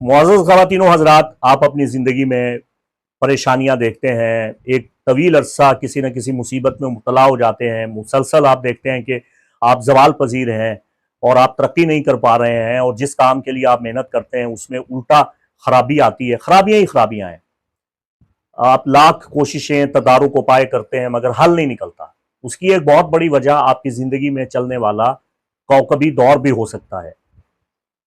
मुअज़्ज़ज़ ख़वातीन व हज़रात, आप अपनी ज़िंदगी में परेशानियाँ देखते हैं, एक तवील अरसा किसी न किसी मुसीबत में मुब्तला हो जाते हैं, मुसलसल आप देखते हैं कि आप ज़वाल पज़ीर हैं और आप तरक्की नहीं कर पा रहे हैं, और जिस काम के लिए आप मेहनत करते हैं उसमें उल्टा खराबी आती है, खराबियाँ ही खराबियाँ हैं। आप लाख कोशिशें तदारुक उपाय करते हैं मगर हल नहीं निकलता। उसकी एक बहुत बड़ी वजह आपकी ज़िंदगी में चलने वाला कौकबी दौर भी हो सकता है।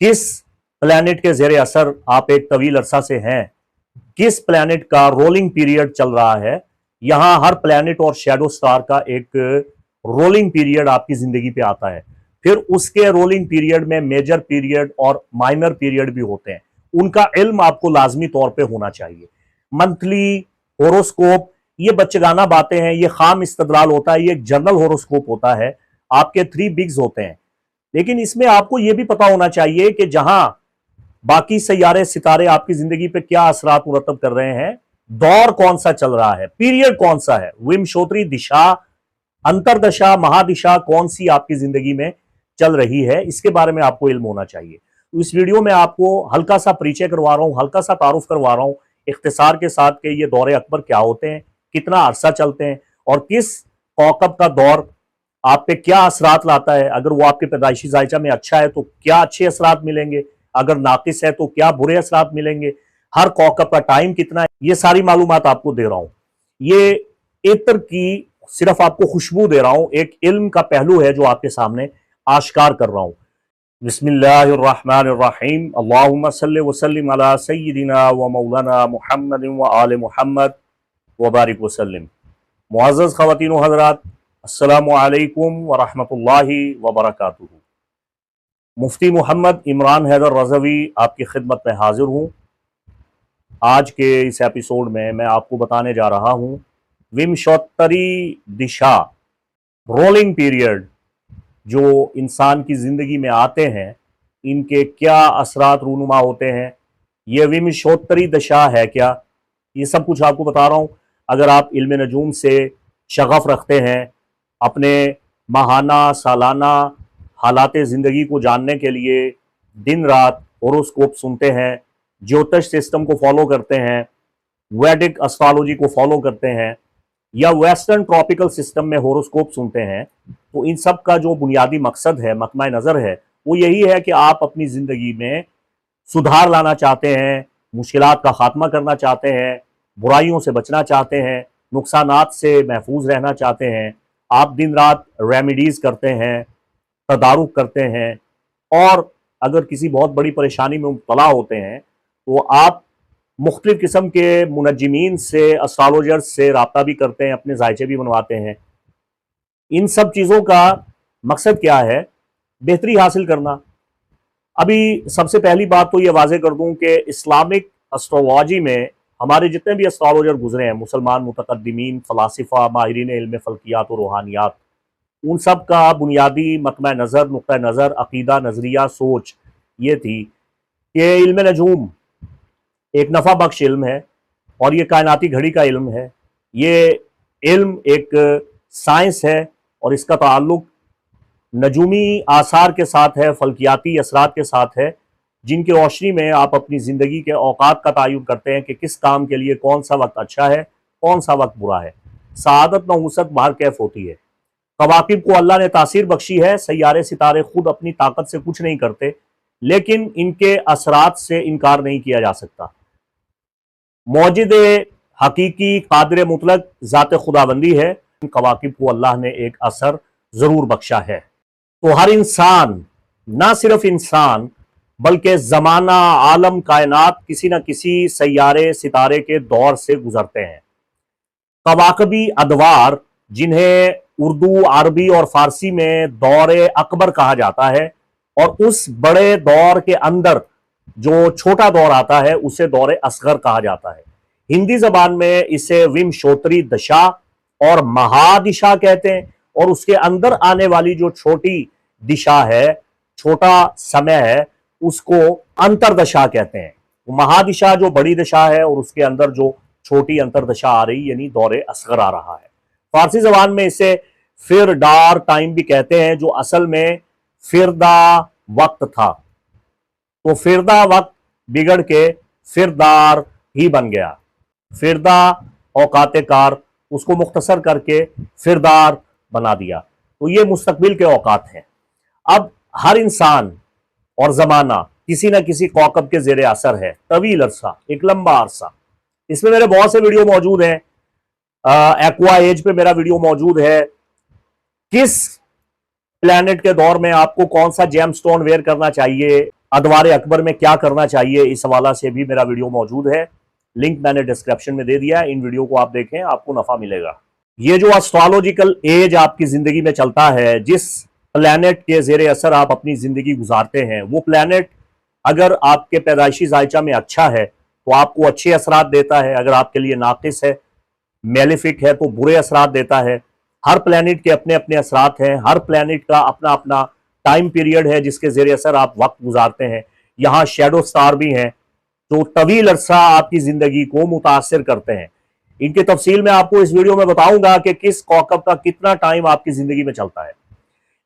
किस प्लैनेट के ज़ेरे असर आप एक तवील अरसा से हैं, किस प्लैनेट का रोलिंग पीरियड चल रहा है। यहां हर प्लैनेट और शैडो स्टार का एक रोलिंग पीरियड आपकी जिंदगी पे आता है। फिर उसके रोलिंग पीरियड में मेजर पीरियड और माइनर पीरियड भी होते हैं। उनका इल्म आपको लाजमी तौर पे होना चाहिए। मंथली होरोस्कोप ये बच्चगाना बातें हैं, ये खाम इस्तदलाल होता है, ये एक जनरल होरोस्कोप होता है। आपके थ्री बिग्स होते हैं, लेकिन इसमें आपको यह भी पता होना चाहिए कि जहां बाकी सैयारे सितारे आपकी जिंदगी पे क्या असरात मुरतब कर रहे हैं, दौर कौन सा चल रहा है, पीरियड कौन सा है, विमशोत्री दिशा, अंतरदशा, महादिशा कौन सी आपकी जिंदगी में चल रही है, इसके बारे में आपको इल्म होना चाहिए। तो इस वीडियो में आपको हल्का सा परिचय करवा रहा हूं, हल्का सा तारुफ करवा रहा हूं इख्तिसार के साथ कि ये दौरे अकबर क्या होते हैं, कितना अरसा चलते हैं और किस कौकब का दौर आप पे क्या असरात लाता है। अगर वो आपके पैदाइशी जायचा में अच्छा है तो क्या अच्छे असरात मिलेंगे, अगर नाकिस है तो क्या बुरे असरात मिलेंगे, हर कौकब का टाइम कितना है, ये सारी मालूमात आपको दे रहा हूं। ये इत्र की सिर्फ आपको खुशबू दे रहा हूं, एक इल्म का पहलू है जो आपके सामने आश्कार कर रहा हूं। बिस्मिल्लाहिर्रहमानिर्रहीम, अल्लाहुम्मा सल्लि व सल्लिम अला सय्यिदिना व मौलाना मुहम्मद व आले मुहम्मद व बारिक व सल्लिम। मुअज़्ज़ज़ ख़वातीन व हज़रात, अस्सलामु अलैकुम व रहमतुल्लाहि व बरकातुहू। मुफ्ती मोहम्मद इमरान हैदर रज़वी आपकी खिदमत में हाजिर हूँ। आज के इस एपिसोड में मैं आपको बताने जा रहा हूँ विमशोत्तरी दिशा, रोलिंग पीरियड जो इंसान की ज़िंदगी में आते हैं, इनके क्या असरात रूनुमा होते हैं, ये विमशोत्तरी दशा है क्या, ये सब कुछ आपको बता रहा हूँ। अगर आप इल्म नजूम से शगफ रखते हैं, अपने माहाना सालाना हालात ज़िंदगी को जानने के लिए दिन रात होरोस्कोप सुनते हैं, ज्योतिष सिस्टम को फॉलो करते हैं, वैदिक एस्ट्रोलॉजी को फॉलो करते हैं, या वेस्टर्न ट्रॉपिकल सिस्टम में होरोस्कोप सुनते हैं, तो इन सब का जो बुनियादी मकसद है, मकमा नज़र है, वो यही है कि आप अपनी ज़िंदगी में सुधार लाना चाहते हैं, मुश्किलात का खात्मा करना चाहते हैं, बुराइयों से बचना चाहते हैं, नुकसानात से महफूज रहना चाहते हैं। आप दिन रात रेमेडीज़ करते हैं, तदारुक करते हैं, और अगर किसी बहुत बड़ी परेशानी में मुब्तला होते हैं तो आप मुख्तलिफ़ किस्म के मुनज्जिमीन से, एस्ट्रोलॉजर्स से रब्ता भी करते हैं, अपने जायचे भी बनवाते हैं। इन सब चीज़ों का मकसद क्या है? बेहतरी हासिल करना। अभी सबसे पहली बात तो ये वाज़ेह कर दूं कि इस्लामिक एस्ट्रोलॉजी में हमारे जितने भी एस्ट्रोलॉजर गुजरे हैं, मुसलमान मुतकद्दिमीन, फ़लासिफ़ा, माहिरीन इल्म फ़ल्कियात और रूहानियात, उन सब का बुनियादी मकमा नज़र, नुक्ता नज़र, अकीदा, नज़रिया, सोच ये थी कि इल्म नजूम एक नफ़ा बख्श इल्म है और ये कायनाती घड़ी का इल्म है। ये इल्म एक साइंस है और इसका ताल्लुक नजूमी आसार के साथ है, फल्कियाती असरात के साथ है, जिनकी रोशनी में आप अपनी ज़िंदगी के औकात का तयन करते हैं कि किस काम के लिए कौन सा वक्त अच्छा है, कौन सा वक्त बुरा है। सआदत नहुसत बाहर कैफ होती है। कवाकिब को अल्लाह ने तासीर बख्शी है। सैयारे सितारे खुद अपनी ताकत से कुछ नहीं करते, लेकिन इनके असरात से इनकार नहीं किया जा सकता। मौजिद हकीकी कादिर मुतलक ज़ात खुदाबंदी है। इन कवाकिब को अल्लाह ने एक असर ज़रूर बख्शा है। तो हर इंसान, ना सिर्फ इंसान बल्कि ज़माना, आलम, कायनात किसी न किसी सैयारे सितारे के दौर से गुजरते हैं। कवाकबी अदवार, जिन्हें उर्दू, अरबी और फारसी में दौरे अकबर कहा जाता है, और उस बड़े दौर के अंदर जो छोटा दौर आता है उसे दौरे असगर कहा जाता है। हिंदी जबान में इसे विमशोत्री दशा और महादिशा कहते हैं, और उसके अंदर आने वाली जो छोटी दिशा है, छोटा समय है, उसको अंतरदशा कहते हैं। महादिशा जो बड़ी दिशा है और उसके अंदर जो छोटी अंतरदशा आ रही, यानी दौरे असगर आ रहा है। फारसी जबान में इसे फिर डार टाइम भी कहते हैं, जो असल में फिरदा वक्त था। तो फिरदा वक्त बिगड़ के फिरदार ही बन गया। फिरदा औकात कार, उसको मुख्तसर करके फिरदार बना दिया। तो ये मुस्तकबिल के औकात हैं। अब हर इंसान और जमाना किसी ना किसी कौकब के जेर असर है, तवील अरसा, एक लंबा अरसा। इसमें मेरे बहुत से वीडियो मौजूद हैं। एक्वा एज पे मेरा वीडियो मौजूद है। किस प्लैनेट के दौर में आपको कौन सा जेमस्टोन वेयर करना चाहिए, अदवार अकबर में क्या करना चाहिए, इस हवाला से भी मेरा वीडियो मौजूद है। लिंक मैंने डिस्क्रिप्शन में दे दिया है। इन वीडियो को आप देखें, आपको नफा मिलेगा। ये जो एस्ट्रोलॉजिकल एज आपकी जिंदगी में चलता है, जिस प्लैनेट के जेर असर आप अपनी जिंदगी गुजारते हैं, वो प्लैनेट अगर आपके पैदाइशी जायचा में अच्छा है तो आपको अच्छे असरात देता है। अगर आपके लिए नाकिस है, मेलिफिक है, तो बुरे असरात देता है। हर प्लैनेट के अपने अपने असरात हैं। हर प्लैनेट का अपना अपना टाइम पीरियड है जिसके जेर असर आप वक्त गुजारते हैं। यहाँ शेडो स्टार भी हैं जो तवील अरसा आपकी जिंदगी को मुतासर करते हैं। इनकी तफसील में आपको इस वीडियो में बताऊंगा कि किस कौकब का कितना टाइम आपकी जिंदगी में चलता है।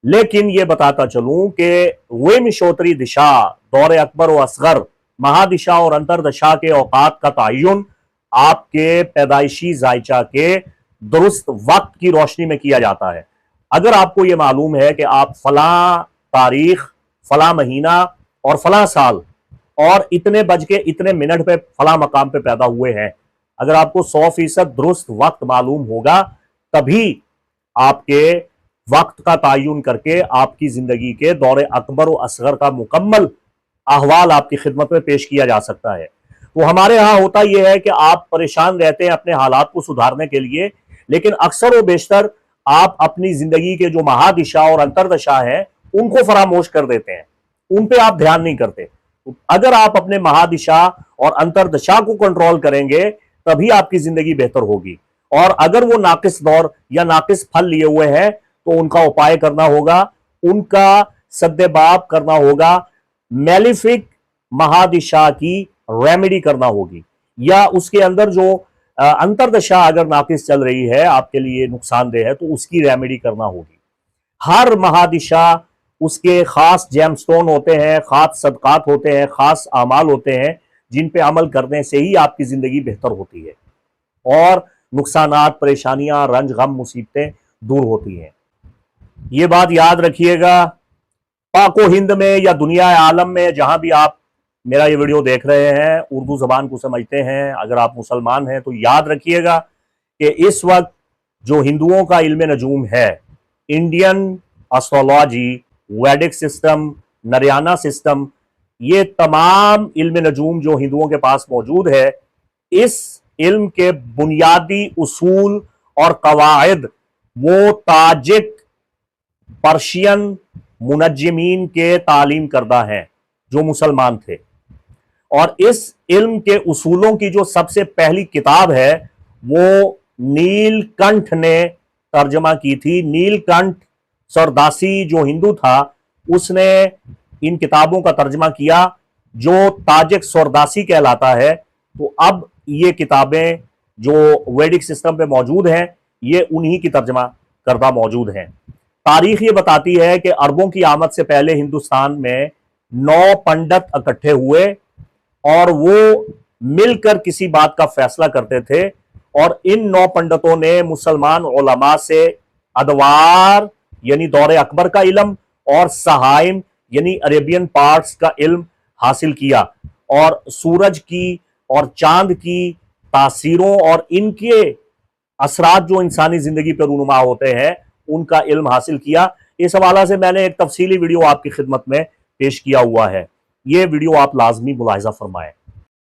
लेकिन यह बताता चलूं कि विमशोतरी दिशा, दौर अकबर व असगर, महादिशा और अंतरदशा के औकात का तयन आपके पैदाइशी जायचा के दुरुस्त वक्त की रोशनी में किया जाता है। अगर आपको यह मालूम है कि आप फला तारीख, फला महीना और फला साल और इतने बज के इतने मिनट पे फला मकाम पे पैदा हुए हैं, अगर आपको 100% दुरुस्त वक्त मालूम होगा, तभी आपके वक्त का तयन करके आपकी जिंदगी के दौरे अकबर और असगर का मुकम्मल अहवाल आपकी खिदमत में पेश किया जा सकता है। तो हमारे यहाँ होता यह है कि आप परेशान रहते हैं अपने हालात को सुधारने के लिए, लेकिन अक्सर व बेशतर आप अपनी जिंदगी के जो महादिशा और अंतरदशा है उनको फरामोश कर देते हैं, उन पे आप ध्यान नहीं करते। अगर आप अपने महादिशा और अंतरदशा को कंट्रोल करेंगे तभी आपकी जिंदगी बेहतर होगी। और अगर वो नाकिस दौर या नाकिस फल लिए हुए हैं तो उनका उपाय करना होगा, उनका सद्देबाब करना होगा, मेलिफिक महादिशा की रेमेडी करना होगी, या उसके अंदर जो अंतरदशा अगर नाकिस चल रही है, आपके लिए नुकसानदेह है, तो उसकी रेमेडी करना होगी। हर महादिशा उसके खास जेमस्टोन होते हैं, खास सदकात होते हैं, खास अमाल होते हैं जिन पे अमल करने से ही आपकी जिंदगी बेहतर होती है और नुकसानात, परेशानियां, रंज, गम, मुसीबतें दूर होती हैं। ये बात याद रखिएगा। पाको हिंद में या दुनिया आलम में जहां भी आप मेरा ये वीडियो देख रहे हैं, उर्दू जबान को समझते हैं, अगर आप मुसलमान हैं तो याद रखिएगा कि इस वक्त जो हिंदुओं का इल्म नजूम है, इंडियन एस्ट्रोलॉजी, वैदिक सिस्टम, नरियाना सिस्टम, ये तमाम इल्म नजूम जो हिंदुओं के पास मौजूद है, इस इल्म के बुनियादी उसूल और कवायद वो ताजिक, पर्शियन मुनज्जिमीन के तालीम करदा हैं जो मुसलमान थे। और इस इल्म के उसूलों की जो सबसे पहली किताब है वो नीलकंठ ने तर्जमा की थी। नीलकंठ सरदासी जो हिंदू था, उसने इन किताबों का तर्जमा किया जो ताजिक सरदासी कहलाता है। तो अब ये किताबें जो वैदिक सिस्टम पे मौजूद हैं, ये उन्हीं की तर्जमा करदा मौजूद हैं। तारीख ये बताती है कि अरबों की आमद से पहले हिंदुस्तान में 9 पंडित इकट्ठे हुए और वो मिलकर किसी बात का फैसला करते थे। और इन 9 पंडितों ने मुसलमान उलमा से अदवार यानी दौरे अकबर का इल्म और सहाइम यानी अरेबियन पार्ट्स का इल्म हासिल किया, और सूरज की और चांद की तासीरों और इनके असरात जो इंसानी जिंदगी पर रूनुमा होते हैं उनका इल्म हासिल किया। इस हवाला से मैंने एक तफसीली वीडियो आपकी खिदमत में पेश किया हुआ है, ये वीडियो आप लाजमी मुलाहिजा फरमाएं।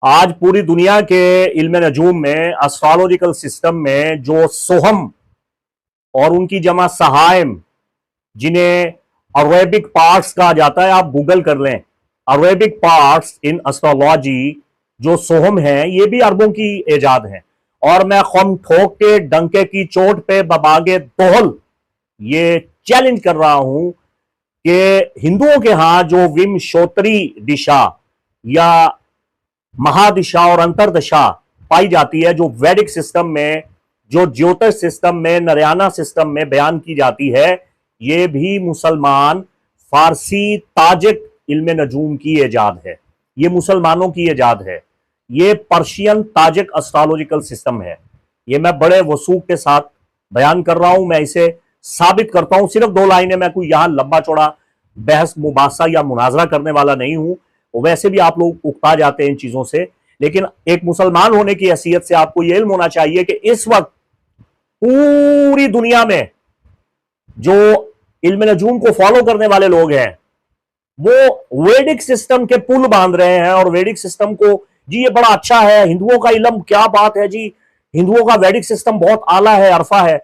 आज पूरी दुनिया के इल्म नजूम में, एस्ट्रोलॉजिकल सिस्टम में जो सोहम और उनकी जमा सहाइम, जिन्हें अरेबिक पार्ट्स कहा जाता है, आप गूगल कर लें, अरेबिक पार्ट्स इन एस्ट्रोलॉजी, जो सोहम हैं, ये भी अरबों की इजाद हैं। और मैं खम ठोक के डंके की चोट पे बबागे दोहल ये चैलेंज कर रहा हूं कि हिंदुओं के यहां जो विमशोतरी दिशा या महादिशा और अंतरदशा पाई जाती है, जो वैदिक सिस्टम में, जो ज्योतिष सिस्टम में, नरियाना सिस्टम में बयान की जाती है, ये भी मुसलमान फारसी ताजिक इल्म नजूम की इजाद है। ये मुसलमानों की ईजाद है। ये पर्शियन ताजिक एस्ट्रोलॉजिकल सिस्टम है। ये मैं बड़े वसूख के साथ बयान कर रहा हूं, मैं इसे साबित करता हूं। सिर्फ 2 लाइनें, मैं कोई यहां लंबा चौड़ा बहस मुबासा या मुनाजरा करने वाला नहीं हूं। वैसे भी आप लोग उकता जाते हैं इन चीजों से, लेकिन एक मुसलमान होने की हैसियत से आपको यह इल्म होना चाहिए कि इस वक्त पूरी दुनिया में जो इल्म नजूम को फॉलो करने वाले लोग हैं वो वैदिक सिस्टम के पुल बांध रहे हैं, और वैदिक सिस्टम को जी ये बड़ा अच्छा है, हिंदुओं का इल्म क्या बात है जी, हिंदुओं का वैदिक सिस्टम बहुत आला है, अरफा है।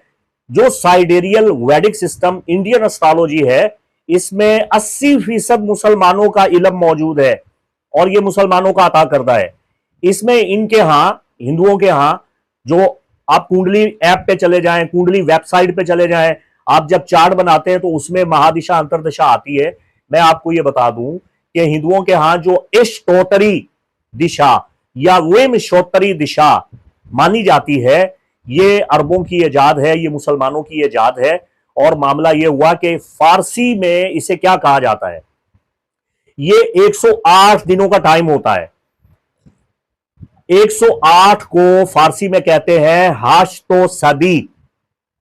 जो साइडेरियल वैदिक सिस्टम इंडियन एस्ट्रोलॉजी है, इसमें 80% मुसलमानों का इल्म मौजूद है, और ये मुसलमानों का अता करदा है। इसमें इनके यहां, हिंदुओं के यहां, जो आप कुंडली ऐप पे चले जाएं, कुंडली वेबसाइट पे चले जाएं, आप जब चार्ट बनाते हैं तो उसमें महादिशा अंतरदिशा आती है। मैं आपको यह बता दूं कि हिंदुओं के यहां जो इष्टोत्तरी दिशा या विमशोत्तरी दिशा मानी जाती है, ये अरबों की ईजाद है, ये मुसलमानों की ईजाद है। और मामला यह हुआ कि फारसी में इसे क्या कहा जाता है, ये 108 दिनों का टाइम होता है। 108 को फारसी में कहते हैं हाश्तो सदी।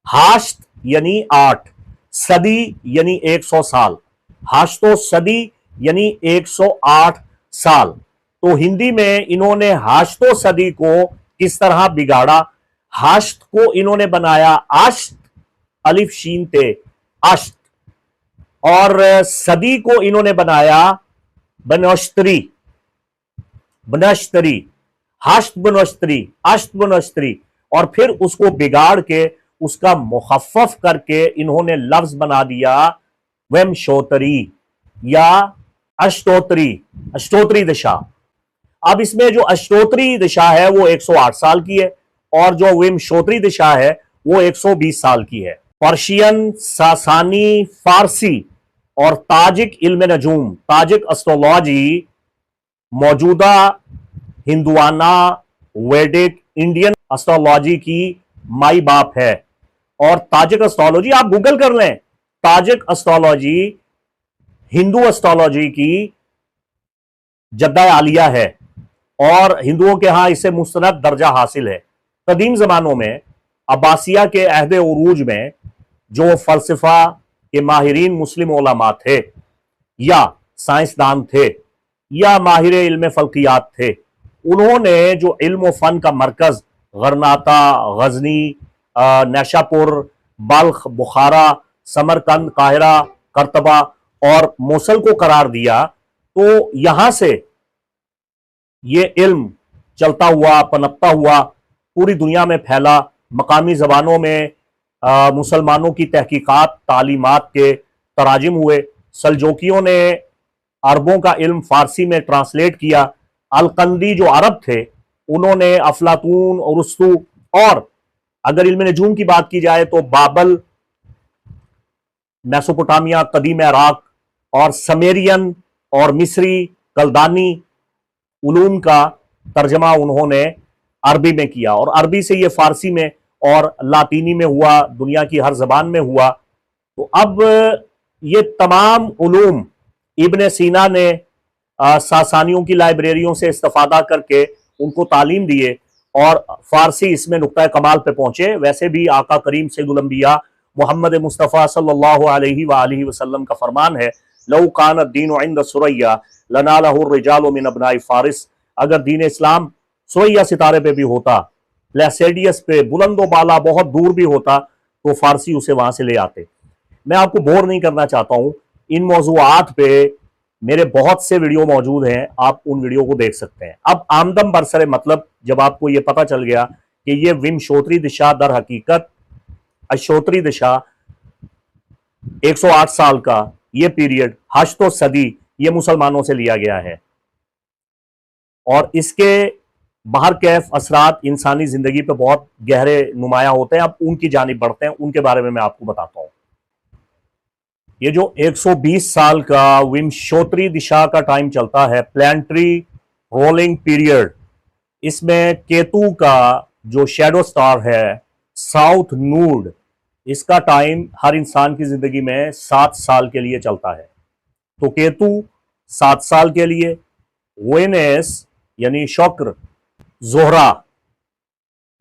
हाश्त यानी 8, सदी यानी 100 साल। हाश्तो सदी यानी 108 साल। तो हिंदी में इन्होंने हाश्तो सदी को किस तरह बिगाड़ा, हाश्त को इन्होंने बनाया आश्त, अलिफ शीन ते आश्त, और सदी को इन्होंने बनाया बनश्तरी, बनश्तरी, हाश्त बनश्तरी, अश्त बनश्तरी, और फिर उसको बिगाड़ के उसका मुखफ़फ़ करके इन्होंने लफ्ज बना दिया वमशोतरी या अष्टोत्री, अष्टोत्री दिशा। अब इसमें जो अष्टोत्री दिशा है वो 108 साल की है, और जो विमशोत्री दिशा है वो 120 साल की है। पर्शियन, सासानी, फारसी और ताजिक इल्म नजूम, ताजिक एस्ट्रोलॉजी मौजूदा हिंदुआना वैदिक इंडियन एस्ट्रोलॉजी की माई बाप है। और ताजिक एस्ट्रोलॉजी आप गूगल कर लें, ताजिक एस्ट्रोलॉजी हिंदू एस्ट्रोलॉजी की जद्दा आलिया है, और हिंदुओं के यहां इसे मुस्तनद दर्जा हासिल है। कदीम जमानों में अब्बासिया के अहद उरूज में जो फलसफा के माहिरीन मुस्लिम उलमा थे, या साइंसदान थे, या माहिर इल्म फल्कियात थे, उन्होंने जो इल्म फन का मरकज गरनाता, गजनी, नशापुर, बल्ख, बुखारा, समरकंद, काहिरा, करतबा और मोसल को करार दिया, तो यहां से ये इल्म चलता हुआ, पनपता हुआ पूरी दुनिया में फैला। मकामी जबानों में मुसलमानों की तहकीकात, तालीमात के तराजिम हुए। सल्जोकियों ने अरबों का इल्म फारसी में ट्रांसलेट किया। अलकंदी जो अरब थे, उन्होंने अफलातून, अरस्तु, और अगर इल्म नजूम की बात की जाए तो बाबल, मेसोपोटामिया, कदीम इराक, और समेरियन और मिस्री, कलदानी उलूम का तर्जमा उन्होंने अरबी में किया, और अरबी से ये फारसी में और लातीनी में हुआ, दुनिया की हर जबान में हुआ। तो अब ये तमाम उलूम इब्न सीना ने सासानियों की लाइब्रेरियों से इस्तेफादा करके उनको तालीम दिए, और फारसी इसमें नुक्ता कमाल पे पहुंचे। वैसे भी आका करीम सैयदुल अंबिया मोहम्मद मुस्तफ़ा सल्लल्लाहु अलैहि वसल्लम का फरमान है, लौ कान दीन इंद सुरैया लनालहु रिजालु मिन अबनाई फारिस। अगर दीन इस्लाम सुरैया सितारे पे भी होता, प्लेसेडियस पे, बुलंदो बाला बहुत दूर भी होता, तो फारसी उसे वहां से ले आते। मैं आपको बोर नहीं करना चाहता हूं, इन मौजूआत पे मेरे बहुत से वीडियो मौजूद हैं, आप उन वीडियो को देख सकते हैं। अब आमदम बरसरे मतलब जब आपको यह पता चल गया कि ये विमशोत्री दिशा दर हकीकत अशोत्री दिशा 108 साल का ये पीरियड, हश्तो सदी, ये मुसलमानों से लिया गया है, और इसके बाहर कैफ असरात इंसानी जिंदगी पे बहुत गहरे नुमाया होते हैं। अब उनकी जानिब बढ़ते हैं, उनके बारे में मैं आपको बताता हूं। ये जो 120 साल का विमशोत्री दिशा का टाइम चलता है, प्लानिटरी रोलिंग पीरियड, इसमें केतु का जो शेडो स्टार है साउथ नूड, इसका टाइम हर इंसान की जिंदगी में 7 साल के लिए चलता है। तो केतु 7 साल के लिए, वेनेस यानी शुक्र, जोहरा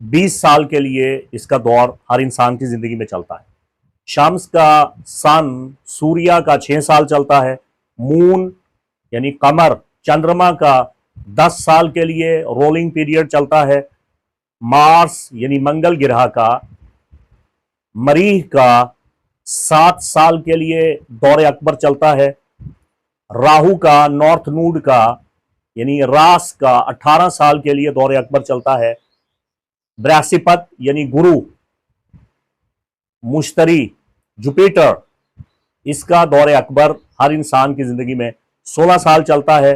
20 साल के लिए इसका दौर हर इंसान की जिंदगी में चलता है। शम्स का, सन, सूर्या का 6 साल चलता है। मून यानी कमर, चंद्रमा का 10 साल के लिए रोलिंग पीरियड चलता है। मार्स यानी मंगल ग्रह का, मरीह का 7 साल के लिए दौरे अकबर चलता है। राहु का, नॉर्थ नूड का यानी रास का 18 साल के लिए दौरे अकबर चलता है। बृहस्पति यानी गुरु, मुश्तरी, जुपिटर, इसका दौरे अकबर हर इंसान की जिंदगी में 16 साल चलता है।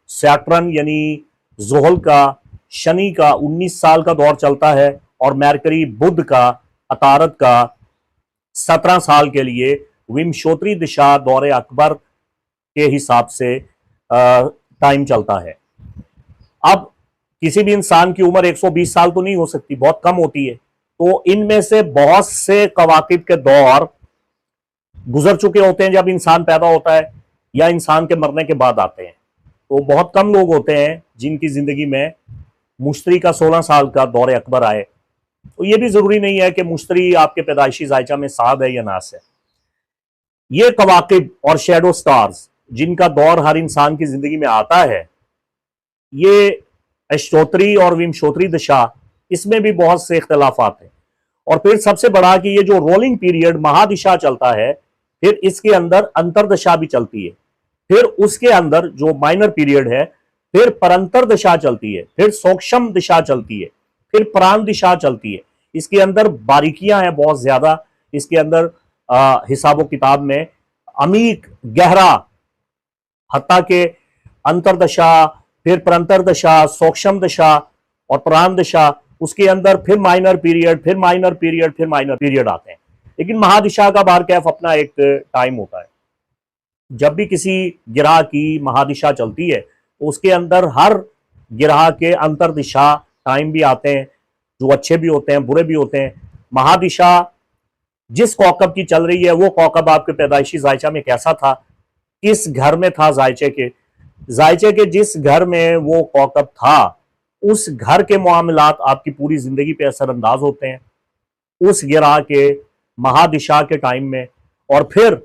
सैटर्न यानी जोहल का, शनि का 19 साल का दौर चलता है। और मैरकरी, बुध का, अतारत का 17 साल के लिए विमशोत्री दिशा दौरे अकबर के हिसाब से टाइम चलता है। अब किसी भी इंसान की उम्र 120 साल तो नहीं हो सकती, बहुत कम होती है। तो इनमें से बहुत से कवाकिब के दौर गुजर चुके होते हैं जब इंसान पैदा होता है, या इंसान के मरने के बाद आते हैं। तो बहुत कम लोग होते हैं जिनकी जिंदगी में मुश्तरी का 16 साल का दौरे अकबर आए। तो ये भी जरूरी नहीं है कि मुश्तरी आपके पैदाइशी जायचा में साद है या नास है। ये कवाकिब और शेडो स्टार्स जिनका दौर हर इंसान की जिंदगी में आता है, ये अष्टोत्री और विमशोत्री दिशा, इसमें भी बहुत से इख्तलाफात हैं। और फिर सबसे बड़ा कि ये जो रोलिंग पीरियड महादिशा चलता है, फिर इसके अंदर अंतरदशा भी चलती है। फिर उसके अंदर जो माइनर पीरियड है, फिर परंतर दिशा चलती है, फिर सूक्ष्म दिशा चलती है, फिर प्राण दिशा चलती है। इसके अंदर बारीकियां हैं बहुत ज्यादा। इसके अंदर हिसाब किताब में अमीक, गहरा, हत्ता के अंतरदशा, फिर परंतर दशा, सूक्ष्म दशा और प्राण दशा, उसके अंदर फिर माइनर पीरियड, फिर माइनर पीरियड, फिर माइनर पीरियड आते हैं। लेकिन महादिशा का बार कैफ अपना एक टाइम होता है। जब भी किसी गिरह की महादिशा चलती है तो उसके अंदर हर गिरह के अंतरदिशा टाइम भी आते हैं, जो अच्छे भी होते हैं, बुरे भी होते हैं। महादिशा जिस कौकब की चल रही है, वो कौकब आपके पैदाइशी जायचा में कैसा था, किस घर में था जायचे के जिस घर में वो कौकब था, उस घर के मामलात आपकी पूरी जिंदगी पे असरअंदाज होते हैं उस गिरह के महादिशा के टाइम में। और फिर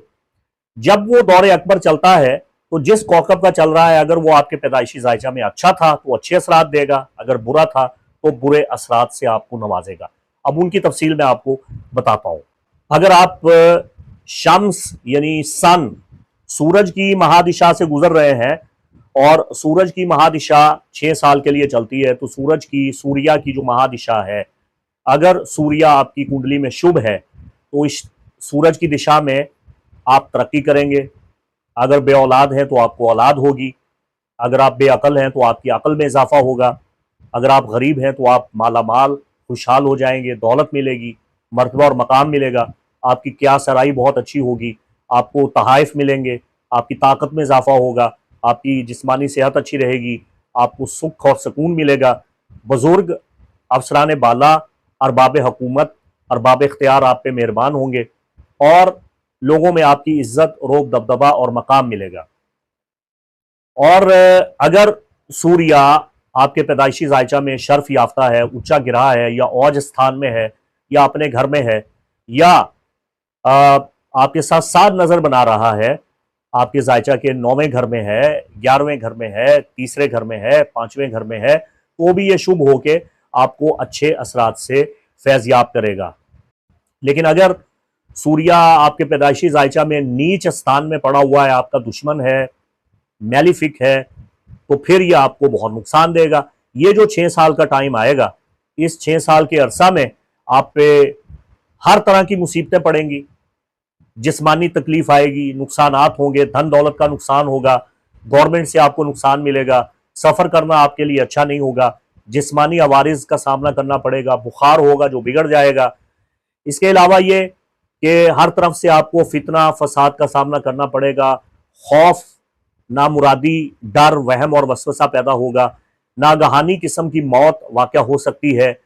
जब वो दौरे अकबर चलता है तो जिस कौकब का चल रहा है, अगर वो आपके पैदाइशी जायचा में अच्छा था तो अच्छे असरात देगा, अगर बुरा था तो बुरे असरात से आपको नवाजेगा। अब उनकी तफसील मैं आपको बताता हूं। अगर आप शम्स यानी सन, सूरज की महादिशा से गुजर रहे हैं, और सूरज की महादिशा 6 साल के लिए चलती है, तो सूर्या की जो महादिशा है, अगर सूर्या आपकी कुंडली में शुभ है तो इस सूरज की दिशा में आप तरक्की करेंगे। अगर बे औलाद हैं तो आपको औलाद होगी। अगर आप बेअकल हैं तो आपकी अकल में इजाफा होगा। अगर आप गरीब हैं तो आप माला माल खुशहाल हो जाएंगे, दौलत मिलेगी, मर्तबा और मकाम मिलेगा, आपकी क्या सराई बहुत अच्छी होगी, आपको तहाइफ मिलेंगे, आपकी ताकत में इजाफा होगा, आपकी जिस्मानी सेहत अच्छी रहेगी, आपको सुख और सुकून मिलेगा। बुजुर्ग, अफसरान बाला, अरबाब हुकूमत, अरबाब इख्तियार आप पे मेहरबान होंगे, और लोगों में आपकी इज्जत, रोब, दबदबा और मकाम मिलेगा। और अगर सूर्या आपके पैदाइशी जायचा में शर्फ याफ्ता है, ऊंचा गिरा है, या औज स्थान में है, या अपने घर में है, या आपके साथ साथ नजर बना रहा है, आपके जायचा के 9वें घर में है, 11वें घर में है, तीसरे घर में है, 5वें घर में है, तो भी ये शुभ होके आपको अच्छे असरात से फैज़याब करेगा। लेकिन अगर सूर्या आपके पैदाइशी जायचा में नीच स्थान में पड़ा हुआ है, आपका दुश्मन है, मैलिफिक है, तो फिर ये आपको बहुत नुकसान देगा। ये जो 6 साल का टाइम आएगा, इस 6 साल के अरसा में आप पे हर तरह की मुसीबतें पड़ेंगी, जिस्मानी तकलीफ आएगी, नुकसानात होंगे, धन दौलत का नुकसान होगा, गवर्नमेंट से आपको नुकसान मिलेगा, सफ़र करना आपके लिए अच्छा नहीं होगा, जिस्मानी अवारिज का सामना करना पड़ेगा, बुखार होगा जो बिगड़ जाएगा। इसके अलावा ये कि हर तरफ से आपको फितना फसाद का सामना करना पड़ेगा, खौफ, नामुरादी, डर, वहम और वसवसा पैदा होगा, नागहानी किस्म की मौत वाक़या हो सकती है,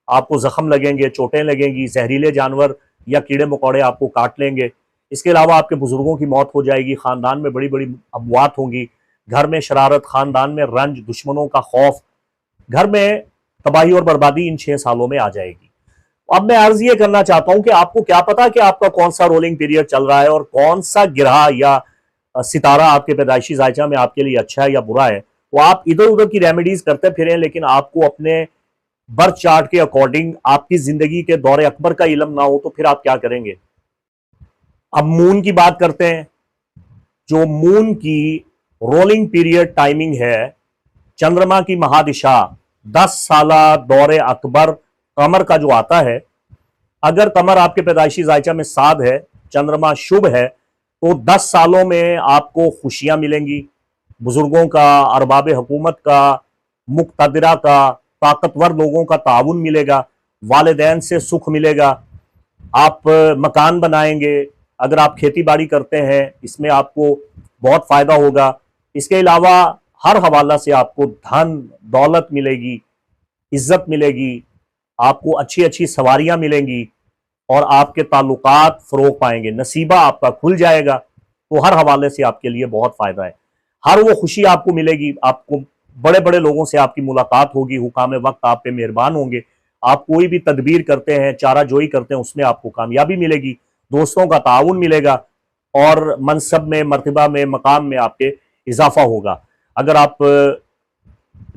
आपको जख्म लगेंगे, चोटें लगेंगी, जहरीले जानवर या कीड़े मकोड़े आपको काट लेंगे। इसके अलावा आपके बुजुर्गों की मौत हो जाएगी, ख़ानदान में बड़ी बड़ी अमवात होंगी, घर में शरारत, खानदान में रंज, दुश्मनों का खौफ, घर में तबाही और बर्बादी इन 6 सालों में आ जाएगी। अब मैं अर्ज ये करना चाहता हूं कि आपको क्या पता कि आपका कौन सा रोलिंग पीरियड चल रहा है और कौन सा ग्रह या सितारा आपके पैदाइशी जायचा में आपके लिए अच्छा है या बुरा है। वो आप इधर उधर की रेमेडीज करते फिरें, लेकिन आपको अपने बर्थ चार्ट के अकॉर्डिंग आपकी जिंदगी के दौरे अकबर का इल्म ना हो तो फिर आप क्या करेंगे। अब मून की बात करते हैं। जो मून की रोलिंग पीरियड टाइमिंग है, चंद्रमा की महादिशा 10 साला दौरे अकबर कमर का जो आता है, अगर कमर आपके पैदाइशी जायचा में साध है, चंद्रमा शुभ है, तो 10 सालों में आपको खुशियां मिलेंगी। बुजुर्गों का, अरबाब हुकूमत का, मुक्तदिरा का, ताकतवर लोगों का ताउन मिलेगा, वालिदैन से सुख मिलेगा, आप मकान बनाएंगे। अगर आप खेती बाड़ी करते हैं, इसमें आपको बहुत फायदा होगा। इसके अलावा हर हवाला से आपको धन दौलत मिलेगी, इज्जत मिलेगी, आपको अच्छी अच्छी सवारियां मिलेंगी और आपके ताल्लुकात फरोग पाएंगे, नसीबा आपका खुल जाएगा। तो हर हवाले से आपके लिए बहुत फायदा है। हर वो खुशी आपको मिलेगी, आपको बड़े बड़े लोगों से आपकी मुलाकात होगी, हुकाम वक्त आप पे मेहरबान होंगे, आप कोई भी तदबीर करते हैं, चारा जोई करते हैं, उसमें आपको कामयाबी मिलेगी, दोस्तों का ताउन मिलेगा और मनसब में, मर्तबा में, मकाम में आपके इजाफा होगा। अगर आप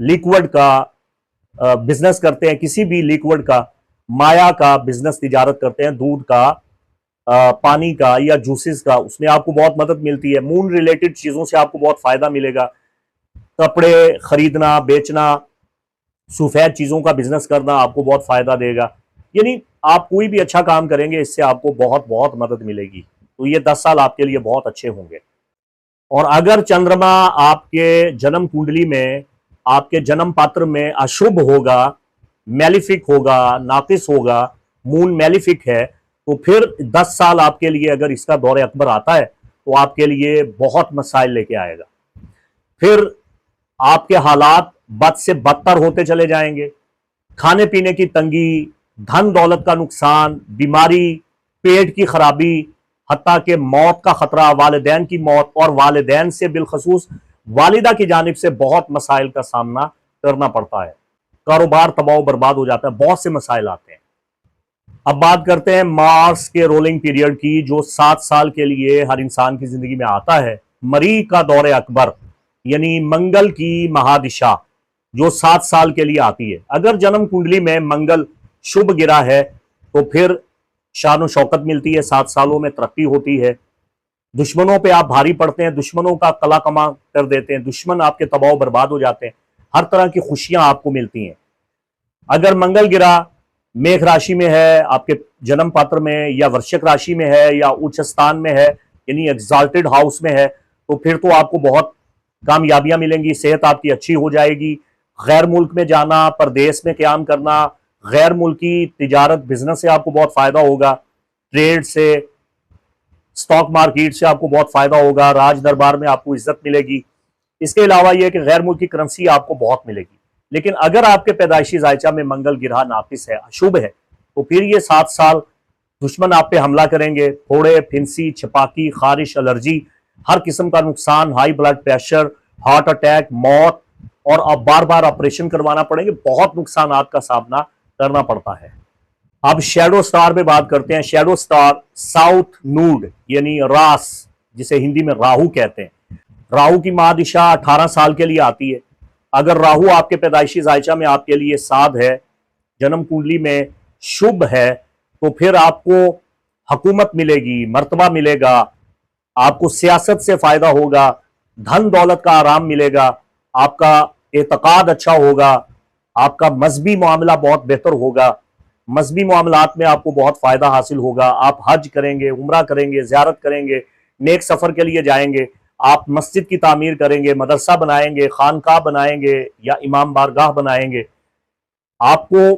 लिक्विड का बिजनेस करते हैं, किसी भी लिक्विड का, माया का बिजनेस तिजारत करते हैं, दूध का, पानी का या जूसेस का, उसमें आपको बहुत मदद मिलती है। मून रिलेटेड चीजों से आपको बहुत फायदा मिलेगा। कपड़े खरीदना, बेचना, सफेद चीजों का बिजनेस करना आपको बहुत फायदा देगा। यानी आप कोई भी अच्छा काम करेंगे, इससे आपको बहुत बहुत मदद मिलेगी। तो ये 10 साल आपके लिए बहुत अच्छे होंगे। और अगर चंद्रमा आपके जन्म कुंडली में, आपके जन्म पात्र में अशुभ होगा, मैलिफिक होगा, नाकिस होगा, मून मैलिफिक है, तो फिर 10 साल आपके लिए अगर इसका दौरे अकबर आता है तो आपके लिए बहुत मसाइल लेके आएगा। फिर आपके हालात बद से बदतर होते चले जाएंगे। खाने पीने की तंगी, धन दौलत का नुकसान, बीमारी, पेट की खराबी, हत्ता के मौत का खतरा, वालिदैन की मौत, और वालिदैन से बिलखसूस वालिदा की जानिब से बहुत मसाइल का सामना करना पड़ता है। कारोबार तबाह बर्बाद हो जाता है, बहुत से मसाइल आते हैं। अब बात करते हैं मार्स के रोलिंग पीरियड की, जो 7 साल के लिए हर इंसान की जिंदगी में आता है। मरीख का दौरे अकबर यानी मंगल की महादिशा जो 7 साल के लिए आती है। अगर जन्म कुंडली में मंगल शुभ गिरा है तो फिर शान शौकत मिलती है, 7 सालों में तरक्की होती है। दुश्मनों पे आप भारी पड़ते हैं, दुश्मनों का कला कमा कर देते हैं, दुश्मन आपके तबाह बर्बाद हो जाते हैं, हर तरह की खुशियां आपको मिलती हैं। अगर मंगल गिरा मेघ राशि में है, आपके जन्म पात्र में, या वृश्चिक राशि में है, या उच्च स्थान में है यानी एग्जाल्टेड हाउस में है, तो फिर तो आपको बहुत कामयाबियां मिलेंगी, सेहत आपकी अच्छी हो जाएगी। गैर मुल्क में जाना, परदेश में क्याम करना, गैर मुल्की तिजारत बिजनेस से आपको बहुत फायदा होगा। ट्रेड से, स्टॉक मार्केट से आपको बहुत फायदा होगा। राज दरबार में आपको इज्जत मिलेगी। इसके अलावा यह कि गैर मुल्की करेंसी आपको बहुत मिलेगी। लेकिन अगर आपके पैदाइशी जायचा में मंगल गिरहा नाकिस है, अशुभ है, तो फिर ये 7 साल दुश्मन आप पे हमला करेंगे। फोड़े, फिंसी, छपाकी, खारिश, एलर्जी, हर किस्म का नुकसान, high blood pressure, heart attack, मौत, और अब बार बार ऑपरेशन करवाना पड़ेंगे। बहुत नुकसान का सामना करना पड़ता है। अब शैडो स्टार पे बात करते हैं। शैडो स्टार साउथ नूड यानी रास, जिसे हिंदी में राहु कहते हैं। राहु की महादिशा 18 साल के लिए आती है। अगर राहु आपके पैदाइशी जायचा में आपके लिए साध है, जन्म कुंडली में शुभ है, तो फिर आपको हुकूमत मिलेगी, मर्तबा मिलेगा, आपको सियासत से फायदा होगा, धन दौलत का आराम मिलेगा, आपका एतकाद अच्छा होगा, आपका मजहबी मामला बहुत बेहतर होगा, मजहबी मामलात में आपको बहुत फायदा हासिल होगा। आप हज करेंगे, उम्रा करेंगे, ज़ियारत करेंगे, नेक सफर के लिए जाएंगे, आप मस्जिद की तामीर करेंगे, मदरसा बनाएंगे, खानका बनाएंगे या इमाम बारगाह बनाएंगे। आपको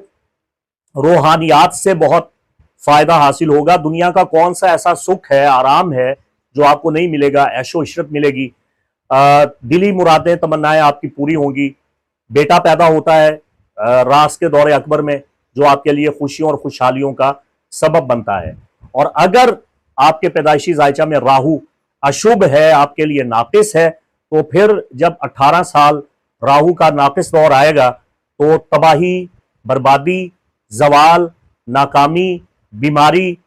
रूहानियात से बहुत फायदा हासिल होगा। दुनिया का कौन सा ऐसा सुख है, आराम है जो आपको नहीं मिलेगा। ऐशो इशरत मिलेगी, दिली मुरादें, तमन्नाएं आपकी पूरी होंगी। बेटा पैदा होता है रास के दौरे अकबर में, जो आपके लिए खुशियों और खुशहालियों का सबब बनता है। और अगर आपके पैदाइशी जायचा में राहु अशुभ है, आपके लिए नाकिस है, तो फिर जब 18 साल राहु का नाकिस दौर आएगा तो तबाही, बर्बादी, जवाल, नाकामी, बीमारी,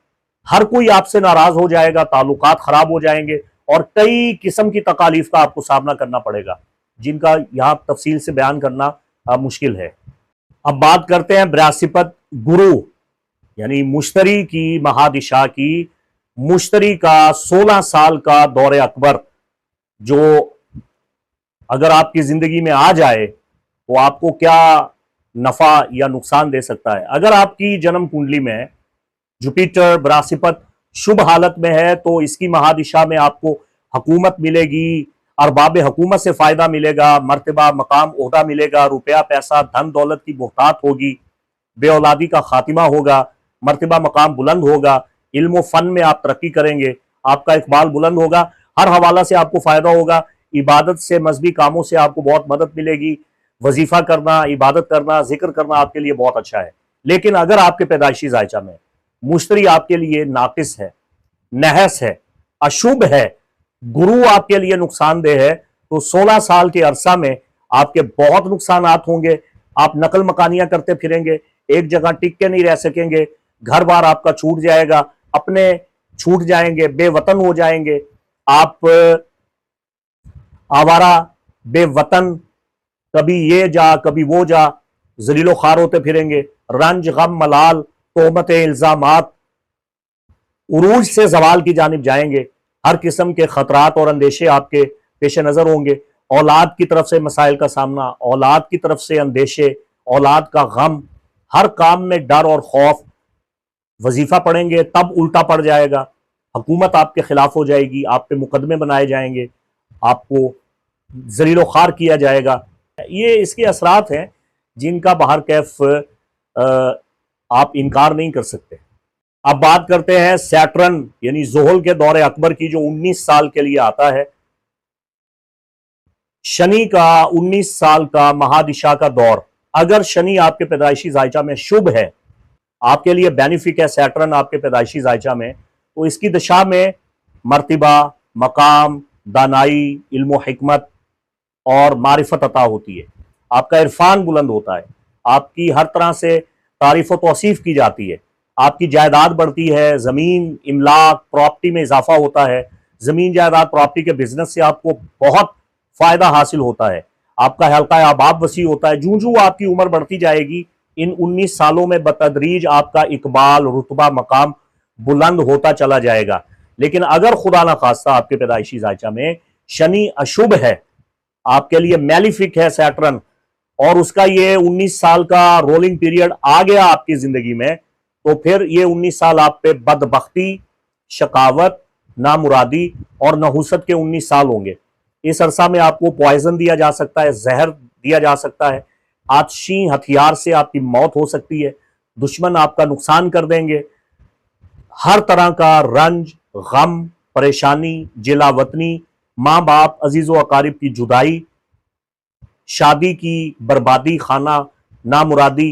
हर कोई आपसे नाराज हो जाएगा, ताल्लुकात खराब हो जाएंगे और कई किस्म की तकालीफ का आपको सामना करना पड़ेगा, जिनका यहां तफसील से बयान करना मुश्किल है। अब बात करते हैं बरासिपत गुरु यानी मुश्तरी की महादिशा की। मुश्तरी का 16 साल का दौरे अकबर जो अगर आपकी जिंदगी में आ जाए तो आपको क्या नफा या नुकसान दे सकता है। अगर आपकी जन्म कुंडली में जुपिटर बरासिपत शुभ हालत में है तो इसकी महादिशा में आपको हुकूमत मिलेगी, अरबाब हुकूमत से फायदा मिलेगा, मर्तबा, मकाम, ओहदा मिलेगा, रुपया, पैसा, धन दौलत की बहुतात होगी, बे औलादी का खातिमा होगा, मर्तबा मकाम बुलंद होगा, इल्म फन में आप तरक्की करेंगे, आपका इकबाल बुलंद होगा, हर हवाला से आपको फायदा होगा, इबादत से, मजहबी कामों से आपको बहुत मदद मिलेगी, वजीफा करना, इबादत करना, जिक्र करना आपके लिए बहुत अच्छा है। लेकिन अगर आपके पैदाइशी जायचा में मुश्तरी आपके लिए नाकिस है, नहस है, अशुभ है, गुरु आपके लिए नुकसानदेह है, तो 16 साल के अरसा में आपके बहुत नुकसानात होंगे। आप नकल मकानियां करते फिरेंगे, एक जगह टिक के नहीं रह सकेंगे, घर बार आपका छूट जाएगा, अपने छूट जाएंगे, बेवतन हो जाएंगे, आप आवारा, बेवतन, कभी ये जा कभी वो जा, जलीलो खार होते फिरेंगे, रंज, गम, मलाल, तोहमत, इल्जामात, उरूज से जवाल की जानिब जाएंगे, हर किस्म के खतरात और अंदेशे आपके पेश नजर होंगे, औलाद की तरफ से मसाइल का सामना, औलाद की तरफ से अंदेशे, औलाद का गम, हर काम में डर और खौफ, वजीफा पढ़ेंगे तब उल्टा पड़ जाएगा, हुकूमत आपके खिलाफ हो जाएगी, आप पे मुकदमे बनाए जाएंगे, आपको जलीलो खार किया जाएगा। ये इसके असरात हैं जिनका बाहर कैफ आप इनकार नहीं कर सकते। अब बात करते हैं सैटर्न यानी जोहल के दौरे अकबर की जो 19 साल के लिए आता है। शनि का 19 साल का महादिशा का दौर, अगर शनि आपके पैदाइशी जायचा में शुभ है, आपके लिए बेनिफिक है सैटर्न आपके पैदाइशी जायचा में, तो इसकी दशा में मर्तबा, मकाम, दानाई, इल्म हिकमत और मारिफत अता होती है, आपका इरफान बुलंद होता है, आपकी हर तरह से तारीफ व तौसीफ की जाती है, आपकी जायदाद बढ़ती है, जमीन, इमलाक, प्रॉपर्टी में इजाफा होता है, जमीन जायदाद प्रॉपर्टी के बिजनेस से आपको बहुत फायदा हासिल होता है, आपका हल्का आबाब वसी होता है। जूं जूं आपकी उम्र बढ़ती जाएगी इन 19 सालों में बतदरीज आपका इकबाल, रुतबा, मकाम बुलंद होता चला जाएगा। लेकिन अगर खुदा ना खास्ता आपके पैदाइशी जायचा में शनि अशुभ है, आपके लिए मैलिफिक है सैटर्न, और उसका ये 19 साल का रोलिंग पीरियड आ गया आपकी जिंदगी में, तो फिर ये 19 साल आप पे बदबख्ती, शकावत, नामुरादी और नहुसत के 19 साल होंगे। इस अरसा में आपको पॉइजन दिया जा सकता है, जहर दिया जा सकता है, आतशी हथियार से आपकी मौत हो सकती है, दुश्मन आपका नुकसान कर देंगे, हर तरह का रंज, गम, परेशानी, जिलावतनी, माँ बाप, अजीज़ व अकारिब की जुदाई, शादी की बर्बादी, खाना नामुरादी,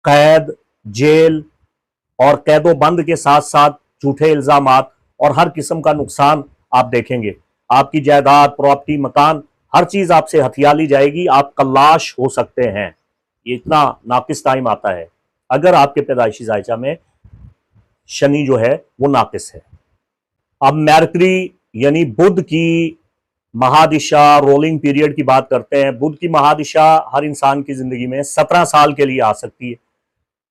कैद, जेल और कैदो बंद के साथ साथ झूठे इल्जामात और हर किस्म का नुकसान आप देखेंगे। आपकी जायदाद, प्रॉपर्टी, मकान, हर चीज आपसे हथिया ली जाएगी, आप कल्लाश हो सकते हैं। ये इतना नाकिस टाइम आता है अगर आपके पैदाइशी जायचा में शनि जो है वो नाकिस है। अब मरकरी यानी बुध की महादिशा रोलिंग पीरियड की बात करते हैं। बुध की महादिशा हर इंसान की जिंदगी में 17 साल के लिए आ सकती है।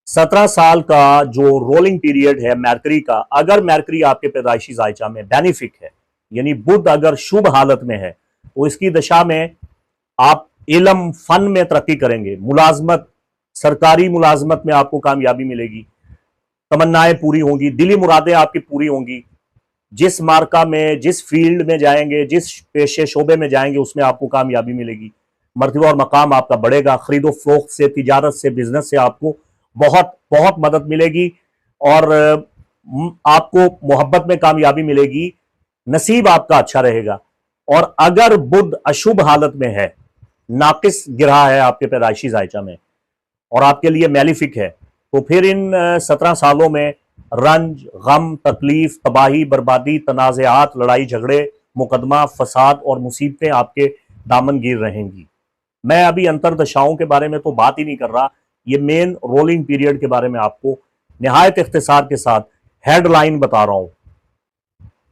17 साल का जो रोलिंग पीरियड है मरकरी का, अगर मरकरी आपके पैदाइशी जायचा में बेनिफिक है यानी बुध अगर शुभ हालत में है, तो इसकी दशा में आप इल्म फन में तरक्की करेंगे, मुलाजमत, सरकारी मुलाजमत में आपको कामयाबी मिलेगी, तमन्नाएं पूरी होंगी, दिली मुरादें आपकी पूरी होंगी, जिस मार्का में, जिस फील्ड में जाएंगे, जिस पेशे शोबे में जाएंगे उसमें आपको कामयाबी मिलेगी, मर्तबा और मकाम आपका बढ़ेगा, खरीदो फरोख्त से, तिजारत से, बिजनेस से आपको बहुत बहुत मदद मिलेगी और आपको मोहब्बत में कामयाबी मिलेगी, नसीब आपका अच्छा रहेगा। और अगर बुध अशुभ हालत में है, नाकिस गिरा है आपके पैदाइशी जायचा में और आपके लिए मैलिफिक है, तो फिर इन 17 सालों में रंज, गम, तकलीफ, तबाही, बर्बादी, तनाज़ात, लड़ाई झगड़े, मुकदमा, फसाद और मुसीबतें आपके दामनगीर रहेंगी। मैं अभी अंतरदशाओं के बारे में तो बात ही नहीं कर रहा, ये मेन रोलिंग पीरियड के बारे में आपको निहायत इख्तिसार के साथ हेडलाइन बता रहा हूं।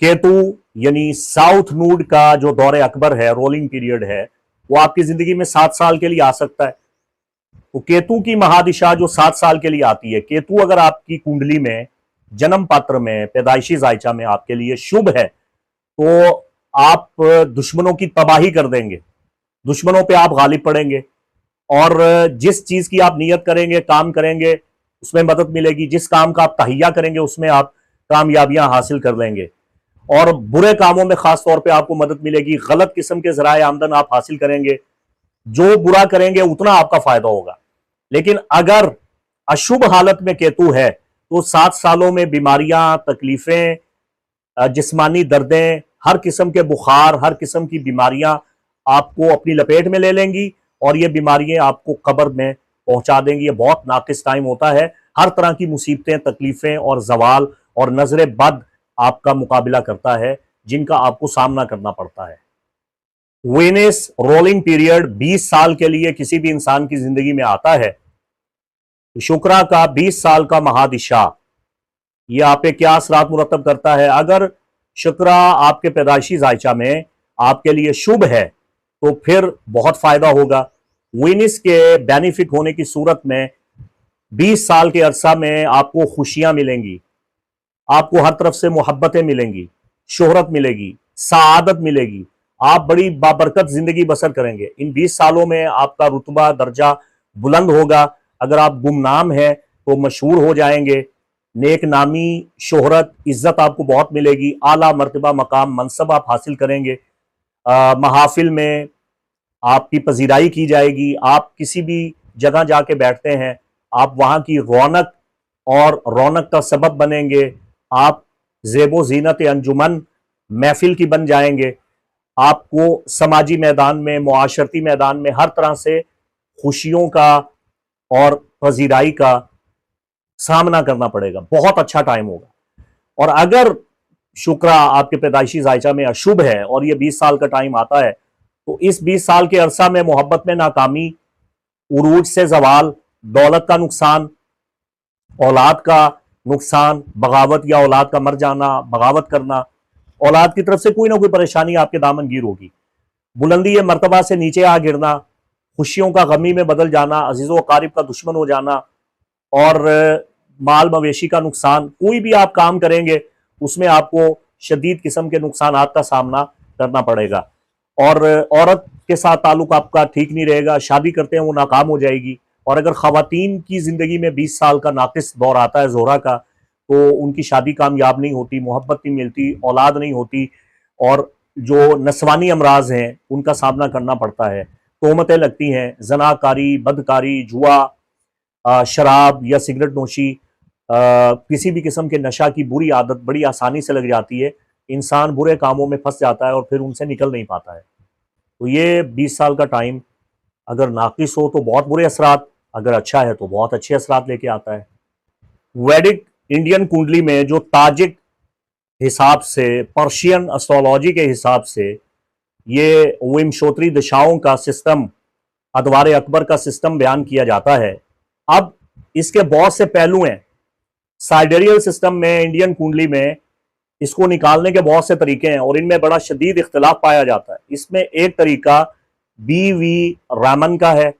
केतु यानी साउथ नूड का जो दौरे अकबर है, रोलिंग पीरियड है, वो आपकी जिंदगी में 7 साल के लिए आ सकता है। तो केतु की महादिशा जो 7 साल के लिए आती है, केतु अगर आपकी कुंडली में, जन्म पत्र में, पैदाइशी जायचा में आपके लिए शुभ है तो आप दुश्मनों की तबाही कर देंगे, दुश्मनों पे आप गालिब पड़ेंगे और जिस चीज की आप नियत करेंगे, काम करेंगे, उसमें मदद मिलेगी। जिस काम का आप तहिया करेंगे उसमें आप कामयाबियां हासिल कर लेंगे और बुरे कामों में खास तौर पे आपको मदद मिलेगी। गलत किस्म के जराए आमदन आप हासिल करेंगे, जो बुरा करेंगे उतना आपका फायदा होगा। लेकिन अगर अशुभ हालत में केतु है तो 7 सालों में बीमारियां, तकलीफें, जिस्मानी दर्दें, हर किस्म के बुखार, हर किस्म की बीमारियां आपको अपनी लपेट में ले लेंगी और ये बीमारियां आपको कब्र में पहुंचा देंगी। ये बहुत नाकिस टाइम होता है। हर तरह की मुसीबतें, तकलीफें और जवाल और नजर बद आपका मुकाबला करता है, जिनका आपको सामना करना पड़ता है। वेनिस रोलिंग पीरियड 20 साल के लिए किसी भी इंसान की जिंदगी में आता है। शुक्रा का 20 साल का महादिशा ये आप पे क्या असरात मुरतब करता है? अगर शुक्रा आपके पैदाइशी जायचा में आपके लिए शुभ है तो फिर बहुत फायदा होगा। वेनिस के बेनिफिट होने की सूरत में 20 साल के अरसा में आपको खुशियां मिलेंगी, आपको हर तरफ से मोहब्बतें मिलेंगी, शोहरत मिलेगी, सआदत मिलेगी, आप बड़ी बाबरकत जिंदगी बसर करेंगे। इन 20 सालों में आपका रुतबा, दर्जा बुलंद होगा। अगर आप गुमनाम हैं तो मशहूर हो जाएंगे। नेक नामी, शोहरत, इज्जत आपको बहुत मिलेगी। आला मर्तबा, मकाम, मनसब आप हासिल करेंगे। महाफिल में आपकी पजीराई की जाएगी। आप किसी भी जगह जाके बैठते हैं, आप वहां की रौनक और रौनक का सबब बनेंगे। आप ज़ेबो ज़ीनत अंजुमन महफिल की बन जाएंगे। आपको समाजी मैदान में, मुआशरती मैदान में हर तरह से खुशियों का और पजीराई का सामना करना पड़ेगा। बहुत अच्छा टाइम होगा। और अगर शुक्रा आपके पैदाइशी जायचा में अशुभ है और ये 20 साल का टाइम आता है तो इस 20 साल के अरसा में मोहब्बत में नाकामी, उरूज से जवाल, दौलत का नुकसान, औलाद का नुकसान, बगावत या औलाद का मर जाना, बगावत करना, औलाद की तरफ से कोई ना कोई परेशानी आपके दामनगीर होगी। बुलंदी मर्तबा से नीचे आ गिरना, खुशियों का गमी में बदल जाना, अजीज़ो अकारिब का दुश्मन हो जाना और माल मवेशी का नुकसान। कोई भी आप काम करेंगे उसमें आपको शदीद किस्म के नुकसान का सामना करना पड़ेगा। और औरत के साथ ताल्लुक आपका ठीक नहीं रहेगा, शादी करते हैं वो नाकाम हो जाएगी। और अगर खवातीन की जिंदगी में 20 साल का नाकिस दौर आता है जोहरा का, तो उनकी शादी कामयाब नहीं होती, मोहब्बत नहीं मिलती, औलाद नहीं होती और जो नस्वानी अमराज हैं उनका सामना करना पड़ता है। तोहमतें लगती हैं, जनाकारी, बदकारी, जुआ, शराब या सिगरेट नोशी, किसी भी किस्म के नशा की बुरी आदत बड़ी आसानी से लग जाती है। इंसान बुरे कामों में फंस जाता है और फिर उनसे निकल नहीं पाता है। तो ये 20 साल का टाइम अगर नाकिस हो तो बहुत बुरे असरात, अगर अच्छा है तो बहुत अच्छे असरात लेके आता है। वैदिक इंडियन कुंडली में जो ताजिक हिसाब से, पर्शियन एस्ट्रोलॉजी के हिसाब से ये विमशोत्री दिशाओं का सिस्टम, अदवार अकबर का सिस्टम बयान किया जाता है। अब इसके बहुत से पहलू हैं। साइडेरियल सिस्टम में, इंडियन कुंडली में इसको निकालने के बहुत से तरीके हैं और इनमें बड़ा शदीद इख्तिलाफ पाया जाता है। इसमें एक तरीका बी.वी. रामन का है,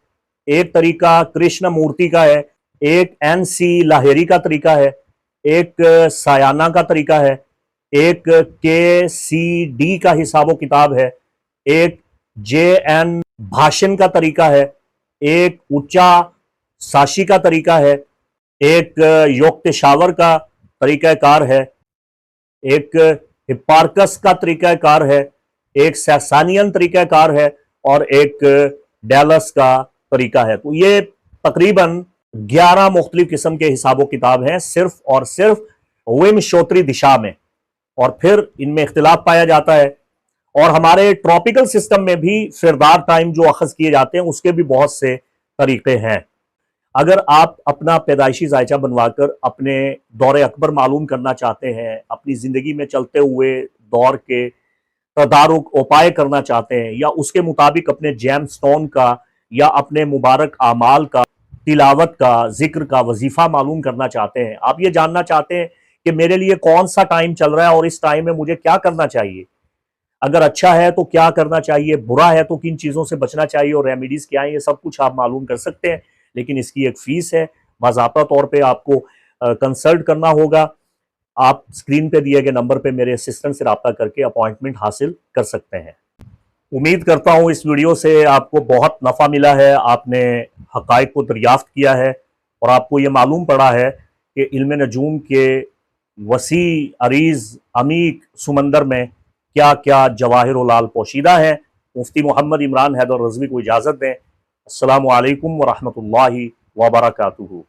एक तरीका कृष्ण मूर्ति का है, एक एन.सी. लाहेरी का तरीका है, एक सायाना का तरीका है, एक के.सी.डी. का हिसाबो किताब है, एक जे.एन. भाषण का तरीका है, एक उच्चा साशी का तरीका है, एक योक्तेशावर का तरीकाकार है, एक हिप्पार्कस का तरीकाकार है, एक सैसानियन तरीकाकार है और एक डेलस का तरीका है। तो ये तकरीबन 11 मुख्तलिफ किस्म के हिसाबो किताब हैं सिर्फ और सिर्फ विमशोत्री दिशा में, और फिर इनमें इख्तिलाफ पाया जाता है। और हमारे ट्रॉपिकल सिस्टम में भी फिरदार टाइम जो अखज किए जाते हैं उसके भी बहुत से तरीके हैं। अगर आप अपना पैदाइशी जायचा बनवाकर अपने दौरे अकबर मालूम करना चाहते हैं, अपनी ज़िंदगी में चलते हुए दौर के तदारुक उपाय करना चाहते हैं या उसके मुताबिक अपने जैम स्टोन का या अपने मुबारक आमाल का, तिलावत का, जिक्र का वजीफा मालूम करना चाहते हैं, आप ये जानना चाहते हैं कि मेरे लिए कौन सा टाइम चल रहा है और इस टाइम में मुझे क्या करना चाहिए, अगर अच्छा है तो क्या करना चाहिए, बुरा है तो किन चीज़ों से बचना चाहिए और रेमेडीज़ क्या है, ये सब कुछ आप मालूम कर सकते हैं। लेकिन इसकी एक फ़ीस है, बाज़ाब्ता तौर पे आपको कंसल्ट करना होगा। आप स्क्रीन पे दिए गए नंबर पे मेरे असिस्टेंट से रब्ता करके अपॉइंटमेंट हासिल कर सकते हैं। उम्मीद करता हूँ इस वीडियो से आपको बहुत नफ़ा मिला है, आपने हक़ाइक़ को दरियाफ्त किया है और आपको ये मालूम पड़ा है कि इल्म नजूम के वसी अरीज़ अमीक समंदर में क्या क्या जवाहिर लाल पोशीदा है। मुफ्ती मोहम्मद इमरान हैदर रज़वी को इजाज़त दें। अस्सलामु अलैकुम व रहमतुल्लाहि व बरकातुहू।